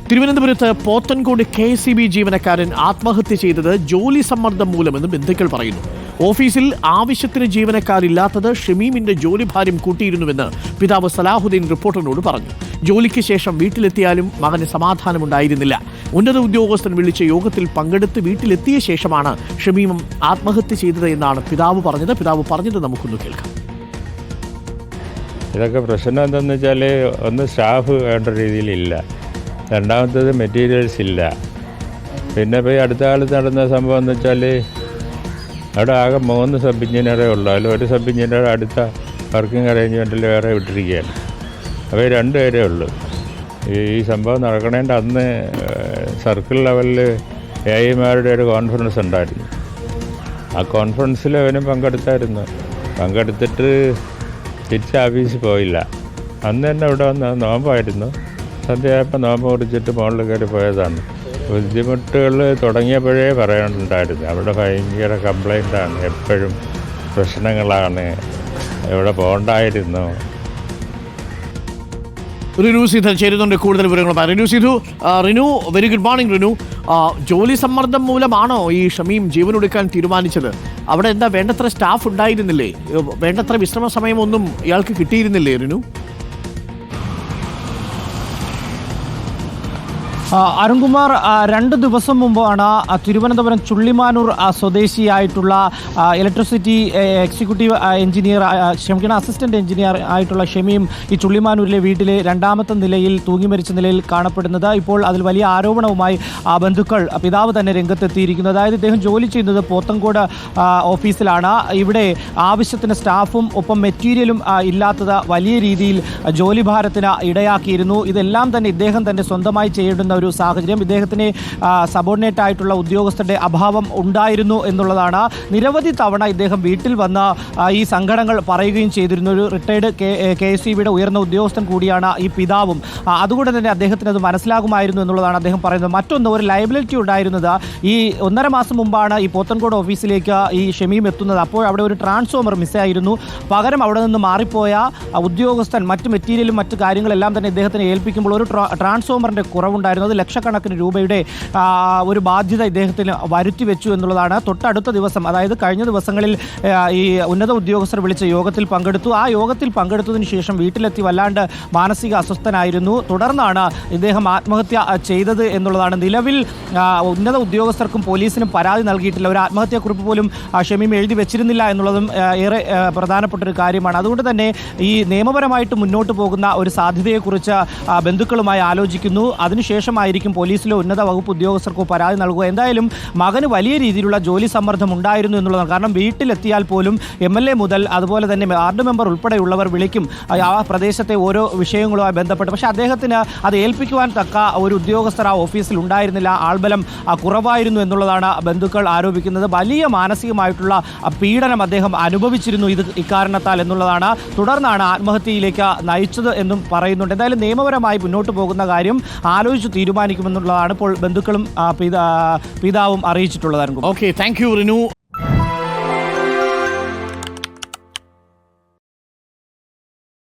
തിരുവനന്തപുരത്ത് പോത്തൻകോട് KCB ജീവനക്കാരൻ ആത്മഹത്യ ചെയ്തത് ജോലി സമ്മർദ്ദം മൂലമെന്ന് ബന്ധുക്കൾ പറയുന്നു. ഓഫീസിൽ ആവശ്യത്തിന് ജീവനക്കാരില്ലാത്തത് ഷമീമിന്റെ ജോലിഭാരം കൂട്ടിയിരുന്നുവെന്ന് പിതാവ് സലാഹുദ്ദീൻ റിപ്പോർട്ടറിനോട് പറഞ്ഞു. ജോലിക്ക് ശേഷം വീട്ടിലെത്തിയാലും മകന് സമാധാനമുണ്ടായിരുന്നില്ല. ഉന്നത ഉദ്യോഗസ്ഥൻ വിളിച്ച യോഗത്തിൽ പങ്കെടുത്ത് വീട്ടിലെത്തിയ ശേഷമാണ് ഷമീമും ആത്മഹത്യ ചെയ്തത് എന്നാണ് പിതാവ് പറഞ്ഞത് നമുക്കൊന്ന് കേൾക്കാം. ഇതൊക്കെ പ്രശ്നം എന്താണെന്ന് വെച്ചാൽ, ഒന്ന് സ്റ്റാഫ് വേണ്ട രീതിയിലില്ല, രണ്ടാമത്തേത് മെറ്റീരിയൽസ് ഇല്ല. പിന്നെ ഇപ്പോൾ ഈ അടുത്ത കാലത്ത് നടന്ന സംഭവം എന്ന് വെച്ചാൽ, അവിടെ ആകെ 3 സബ് എഞ്ചിനീയറേ ഉള്ളൂ. അതിൽ ഒരു സബ് എഞ്ചിനീയർ അടുത്ത വർക്കിംഗ് അറേഞ്ച്മെൻറ്റിൽ വേറെ വിട്ടിരിക്കുകയാണ്. അപ്പോൾ 2 പേരേ ഉള്ളൂ. ഈ സംഭവം നടക്കണേൻ്റെ അന്ന് സർക്കിൾ ലെവലിൽ AIമാരുടെ ഒരു കോൺഫറൻസ് ഉണ്ടായിരുന്നു. ആ കോൺഫറൻസിൽ അവനും പങ്കെടുത്തിട്ട് തിരിച്ച് ഓഫീസിൽ പോയില്ല. അന്ന് തന്നെ ഇവിടെ വന്ന് നോമ്പായിരുന്നു. സന്ധ്യയായപ്പോൾ നോമ്പ് കുറിച്ചിട്ട് മുകളിൽ കയറി പോയതാണ്. ബുദ്ധിമുട്ടുകൾ തുടങ്ങിയപ്പോഴേ പറയാനുണ്ടായിരുന്നു. അവിടെ ഭയങ്കര കംപ്ലൈൻ്റാണ്, എപ്പോഴും പ്രശ്നങ്ങളാണ്, എവിടെ പോകണ്ടായിരുന്നു. റിനു സീധൻ ചേരുന്നുണ്ട് കൂടുതൽ വിവരങ്ങളുമായി. Rinu, very good morning Rinu. ജോലി സമ്മർദ്ദം മൂലമാണോ ഈ ഷമീം ജീവനൊടുക്കാൻ തീരുമാനിച്ചത്? അവിടെ എന്താ വേണ്ടത്ര സ്റ്റാഫ് ഉണ്ടായിരുന്നില്ലേ? വേണ്ടത്ര വിശ്രമ സമയമൊന്നും ഇയാൾക്ക് കിട്ടിയിരുന്നില്ലേ റിനു? അരുൺകുമാർ, 2 ദിവസം മുമ്പാണ് തിരുവനന്തപുരം ചുള്ളിമാനൂർ സ്വദേശിയായിട്ടുള്ള electricity executive engineer assistant engineer ആയിട്ടുള്ള ഷമീം ഈ ചുള്ളിമാനൂരിലെ വീട്ടിലെ 2ാമത്തെ നിലയിൽ തൂങ്ങി മരിച്ച നിലയിൽ കാണപ്പെടുന്നത്. ഇപ്പോൾ അതിൽ വലിയ ആരോപണവുമായി ബന്ധുക്കൾ, പിതാവ് തന്നെ രംഗത്തെത്തിയിരിക്കുന്നത്. അതായത് ഇദ്ദേഹം ജോലി ചെയ്യുന്നത് പോത്തൻകോട് ഓഫീസിലാണ്. ഇവിടെ ആവശ്യത്തിന് സ്റ്റാഫും ഒപ്പം മെറ്റീരിയലും ഇല്ലാത്തത് വലിയ രീതിയിൽ ജോലിഭാരത്തിന് ഇടയാക്കിയിരുന്നു. ഇതെല്ലാം തന്നെ ഇദ്ദേഹം തന്നെ സ്വന്തമായി ചെയ്യേണ്ടുന്ന ഒരു സാഹചര്യം, ഇദ്ദേഹത്തിന് സബോർഡിനേറ്റ് ആയിട്ടുള്ള ഉദ്യോഗസ്ഥരുടെ അഭാവം ഉണ്ടായിരുന്നു എന്നുള്ളതാണ്. നിരവധി തവണ ഇദ്ദേഹം വീട്ടിൽ വന്ന് ഈ സങ്കടങ്ങൾ പറയുകയും ചെയ്തിരുന്നു. ഒരു റിട്ടയർഡ് KCBയുടെ ഉയർന്ന ഉദ്യോഗസ്ഥൻ കൂടിയാണ് ഈ പിതാവും. അതുകൊണ്ട് തന്നെ അദ്ദേഹത്തിന് അത് മനസ്സിലാകുമായിരുന്നു എന്നുള്ളതാണ് അദ്ദേഹം പറയുന്നത്. മറ്റൊന്ന്, ഒരു ലയബിലിറ്റി ഉണ്ടായിരുന്നത് ഈ 1.5 മാസം മുമ്പാണ് ഈ പോത്തൻകോട് ഓഫീസിലേക്ക് ഈ ഷമീം എത്തുന്നത്. അപ്പോൾ അവിടെ ഒരു ട്രാൻസ്ഫോമർ മിസ്സായിരുന്നു. പകരം അവിടെ നിന്ന് മാറിപ്പോയ ഉദ്യോഗസ്ഥൻ മറ്റ് മെറ്റീരിയലും മറ്റ് കാര്യങ്ങളെല്ലാം തന്നെ ഇദ്ദേഹത്തിന് ഏൽപ്പിക്കുമ്പോൾ ഒരു ട്രാൻസ്ഫോമറിൻ്റെ കുറവുണ്ടായിരുന്നു. അത് ലക്ഷക്കണക്കിന് രൂപയുടെ ഒരു ബാധ്യത ഇദ്ദേഹത്തിന് വരുത്തി വെച്ചു എന്നുള്ളതാണ്. തൊട്ടടുത്ത ദിവസം, അതായത് കഴിഞ്ഞ ദിവസങ്ങളിൽ ഈ ഉന്നത ഉദ്യോഗസ്ഥർ വിളിച്ച യോഗത്തിൽ പങ്കെടുത്തു. ആ യോഗത്തിൽ പങ്കെടുത്തതിന് ശേഷം വീട്ടിലെത്തി വല്ലാണ്ട് മാനസിക അസ്വസ്ഥനായിരുന്നു. തുടർന്നാണ് ഇദ്ദേഹം ആത്മഹത്യ ചെയ്തത് എന്നുള്ളതാണ്. നിലവിൽ ഉന്നത ഉദ്യോഗസ്ഥർക്കും പോലീസിനും പരാതി നൽകിയിട്ടില്ല. ഒരു ആത്മഹത്യാക്കുറിപ്പ് പോലും ഷമീം എഴുതി വെച്ചിരുന്നില്ല എന്നുള്ളതും ഏറെ പ്രധാനപ്പെട്ടൊരു കാര്യമാണ്. അതുകൊണ്ട് തന്നെ ഈ നിയമപരമായിട്ട് മുന്നോട്ട് പോകുന്ന ഒരു സാധ്യതയെക്കുറിച്ച് ബന്ധുക്കളുമായി ആലോചിക്കുന്നു. അതിനുശേഷമായിരിക്കും പോലീസിലോ ഉന്നത വകുപ്പ് ഉദ്യോഗസ്ഥർക്കോ പരാതി നൽകുക. എന്തായാലും മകന് വലിയ രീതിയിലുള്ള ജോലി സമ്മർദ്ദം ഉണ്ടായിരുന്നു എന്നുള്ളതാണ്. കാരണം വീട്ടിലെത്തിയാൽ പോലും MLA മുതൽ അതുപോലെ തന്നെ വാർഡ് മെമ്പർ ഉൾപ്പെടെയുള്ളവർ വിളിക്കും ആ പ്രദേശത്തെ ഓരോ വിഷയങ്ങളുമായി ബന്ധപ്പെട്ട്. പക്ഷേ അദ്ദേഹത്തിന് അത് ഏൽപ്പിക്കുവാൻ തക്ക ഒരു ഉദ്യോഗസ്ഥർ ആ ഓഫീസിൽ ഉണ്ടായിരുന്നില്ല. ആൾബലം കുറവായിരുന്നു എന്നുള്ളതാണ് ബന്ധുക്കൾ ആരോപിക്കുന്നത്. വലിയ മാനസികമായിട്ടുള്ള പീഡനം അദ്ദേഹം അനുഭവിച്ചിരുന്നു ഇക്കാരണത്താൽ എന്നുള്ളതാണ്. തുടർന്നാണ് ആത്മഹത്യയിലേക്ക് നയിച്ചത് എന്നും പറയുന്നുണ്ട്. എന്തായാലും നിയമപരമായി മുന്നോട്ട് പോകുന്ന കാര്യം ആലോചിച്ച് തീരുമാനിക്കുമെന്നുള്ളതാണ് ഇപ്പോൾ ബന്ധുക്കളും പിതാവും അറിയിച്ചിട്ടുള്ളത്. Okay, thank you Rinu.